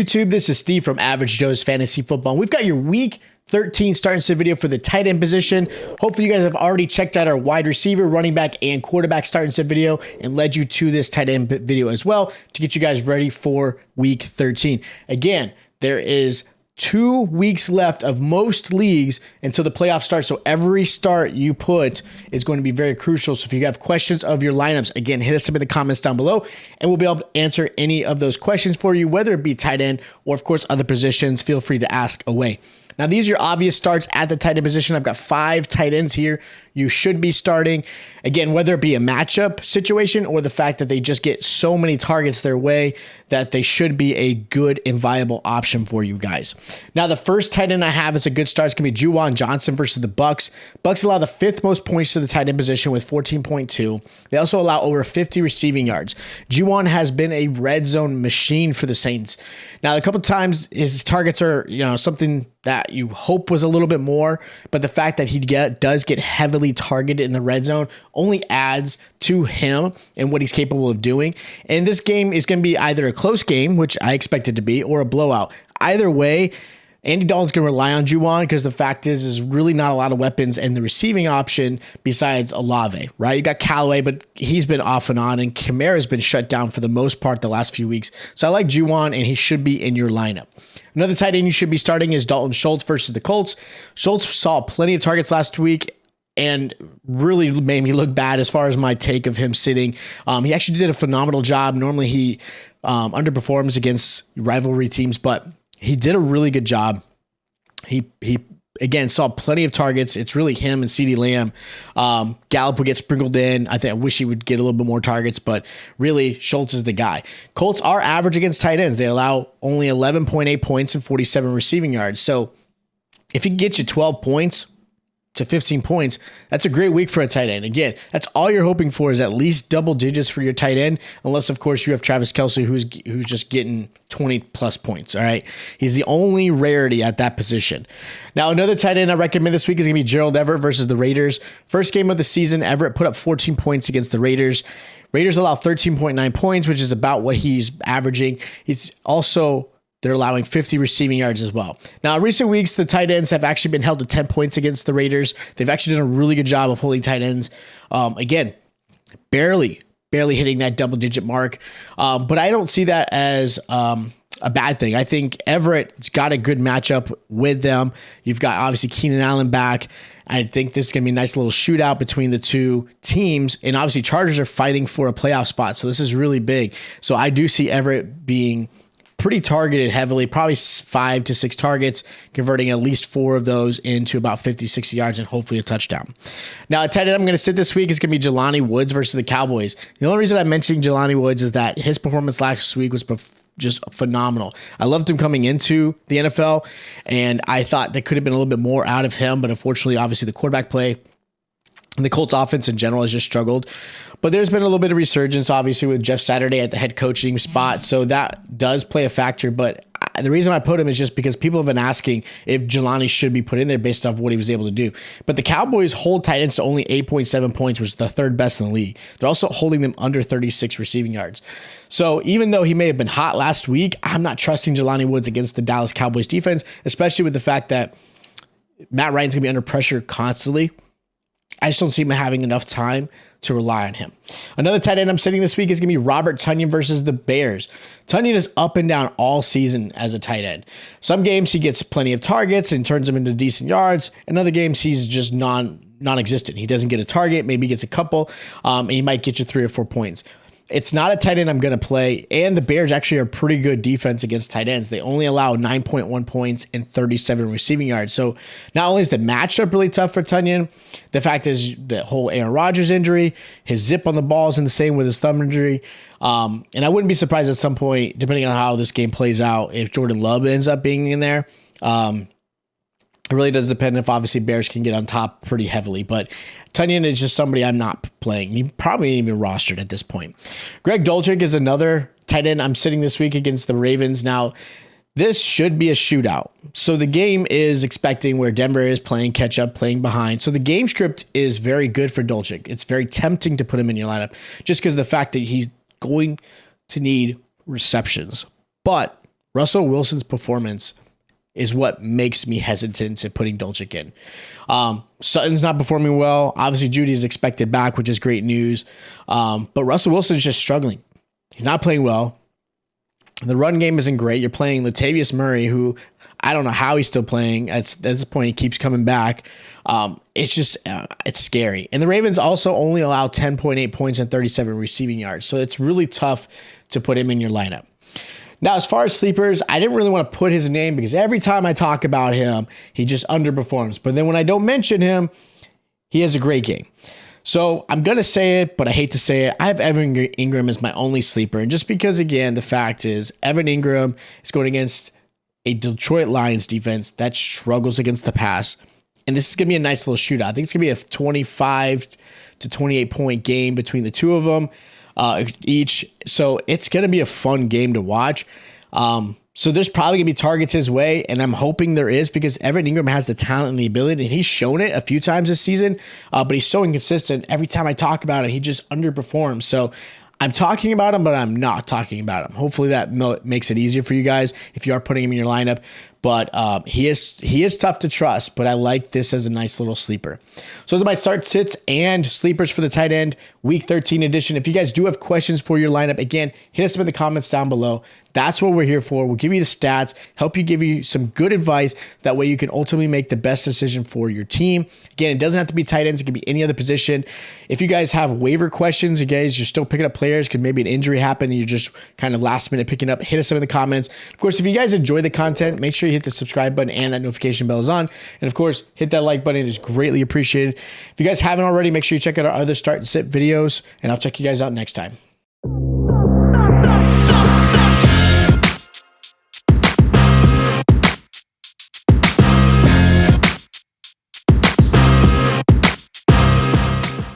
YouTube? This is Steve from Average Joe's Fantasy Football. We've got your Week 13 starting set video for the tight end position. Hopefully you guys have already checked out our wide receiver, running back, and quarterback starting set video and led you to this tight end video as well to get you guys ready for Week 13. Again, there is 2 weeks left of most leagues until the playoffs start. So every start you put is going to be very crucial. So if you have questions of your lineups, again, hit us up in the comments down below and we'll be able to answer any of those questions for you, whether it be tight end or of course other positions. Feel free to ask away. Now, these are your obvious starts at the tight end position. I've got 5 tight ends here you should be starting. Again, whether it be a matchup situation or the fact that they just get so many targets their way that they should be a good and viable option for you guys. Now, the first tight end I have as a good start is going to be Juwan Johnson versus the Bucks. Bucks allow the 5th most points to the tight end position with 14.2. They also allow over 50 receiving yards. Juwan has been a red zone machine for the Saints. Now, a couple of times his targets are, something that you hope was a little bit more, but the fact that he does get heavily targeted in the red zone only adds to him and what he's capable of doing. And this game is going to be either a close game, which I expect it to be, or a blowout. Either way, Andy Dalton's going to rely on Juwan because the fact is really not a lot of weapons and the receiving option besides Olave, right? You got Callaway, but he's been off and on, and Kamara's been shut down for the most part the last few weeks. So I like Juwan, and he should be in your lineup. Another tight end you should be starting is Dalton Schultz versus the Colts. Schultz saw plenty of targets last week and really made me look bad as far as my take of him sitting. He actually did a phenomenal job. Normally he underperforms against rivalry teams, but he did a really good job. He again saw plenty of targets. It's really him and CeeDee Lamb. Gallup would get sprinkled in. I wish he would get a little bit more targets, but really Schultz is the guy. Colts are average against tight ends. They allow only 11.8 points and 47 receiving yards. So if he can get you 12 points to 15 points, that's a great week for a tight end. Again, that's all you're hoping for is at least double digits for your tight end, unless of course you have Travis Kelce who's just getting 20 plus points. All right. He's the only rarity at that position. Now, another tight end I recommend this week is going to be Gerald Everett versus the Raiders. First game of the season, Everett put up 14 points against the Raiders. Raiders allow 13.9 points, which is about what he's averaging. They're allowing 50 receiving yards as well. Now, in recent weeks, the tight ends have actually been held to 10 points against the Raiders. They've actually done a really good job of holding tight ends. Again, barely hitting that double-digit mark. But I don't see that as a bad thing. I think Everett's got a good matchup with them. You've got, obviously, Keenan Allen back. I think this is going to be a nice little shootout between the two teams. And obviously, Chargers are fighting for a playoff spot, so this is really big. So I do see Everett being pretty targeted heavily, probably 5 to 6 targets, converting at least 4 of those into about 50, 60 yards and hopefully a touchdown. Now, a tight end I'm going to sit this week is going to be Jelani Woods versus the Cowboys. The only reason I'm mentioning Jelani Woods is that his performance last week was just phenomenal. I loved him coming into the NFL, and I thought there could have been a little bit more out of him, but unfortunately, obviously, the quarterback play and the Colts offense in general has just struggled. But there's been a little bit of resurgence, obviously, with Jeff Saturday at the head coaching spot. So that does play a factor. But the reason I put him is just because people have been asking if Jelani should be put in there based off what he was able to do. But the Cowboys hold tight ends to only 8.7 points, which is the 3rd best in the league. They're also holding them under 36 receiving yards. So even though he may have been hot last week, I'm not trusting Jelani Woods against the Dallas Cowboys defense, especially with the fact that Matt Ryan's going to be under pressure constantly. I just don't see him having enough time to rely on him. Another tight end I'm sitting this week is going to be Robert Tonyan versus the Bears. Tonyan is up and down all season as a tight end. Some games he gets plenty of targets and turns them into decent yards. In other games, he's just non-existent. He doesn't get a target, maybe gets a couple, and he might get you 3 or 4 points. It's not a tight end I'm going to play, and the Bears actually are pretty good defense against tight ends. They only allow 9.1 points and 37 receiving yards. So not only is the matchup really tough for Tonyan, the fact is the whole Aaron Rodgers injury, his zip on the ball is in the same with his thumb injury. And I wouldn't be surprised at some point, depending on how this game plays out, if Jordan Love ends up being in there. It really does depend if obviously Bears can get on top pretty heavily, but Tonyan is just somebody I'm not playing. He probably even rostered at this point. Greg Dulcich is another tight end I'm sitting this week against the Ravens. Now, this should be a shootout. So the game is expecting where Denver is playing catch up, playing behind. So the game script is very good for Dulcich. It's very tempting to put him in your lineup just because of the fact that he's going to need receptions. But Russell Wilson's performance is what makes me hesitant to putting Dolchik in. Sutton's not performing well. Obviously, Judy is expected back, which is great news. But Russell Wilson is just struggling. He's not playing well. The run game isn't great. You're playing Latavius Murray, who I don't know how he's still playing. At this point, he keeps coming back. It's just, it's scary. And the Ravens also only allow 10.8 points and 37 receiving yards. So it's really tough to put him in your lineup. Now, as far as sleepers, I didn't really want to put his name because every time I talk about him, he just underperforms. But then when I don't mention him, he has a great game. So I'm going to say it, but I hate to say it. I have Evan Ingram as my only sleeper. And just because, again, the fact is Evan Ingram is going against a Detroit Lions defense that struggles against the pass. And this is going to be a nice little shootout. I think it's going to be a 25 to 28 point game between the two of them each. So it's going to be a fun game to watch. So there's probably going to be targets his way, and I'm hoping there is because Evan Ingram has the talent and the ability, and he's shown it a few times this season, but he's so inconsistent. Every time I talk about it, he just underperforms. So I'm talking about him, but I'm not talking about him. Hopefully that makes it easier for you guys if you are putting him in your lineup. But he is tough to trust, but I like this as a nice little sleeper. So those are my start sits and sleepers for the tight end week 13 edition. If you guys do have questions for your lineup, again, hit us up in the comments down below. That's what we're here for. We'll give you the stats, give you some good advice. That way you can ultimately make the best decision for your team. Again, it doesn't have to be tight ends. It can be any other position. If you guys have waiver questions, you're still picking up players because maybe an injury happened and you're just kind of last minute picking up, hit us up in the comments. Of course, if you guys enjoy the content, make sure you hit the subscribe button and that notification bell is on. And of course, hit that like button. It is greatly appreciated. If you guys haven't already, make sure you check out our other start and sit videos, and I'll check you guys out next time.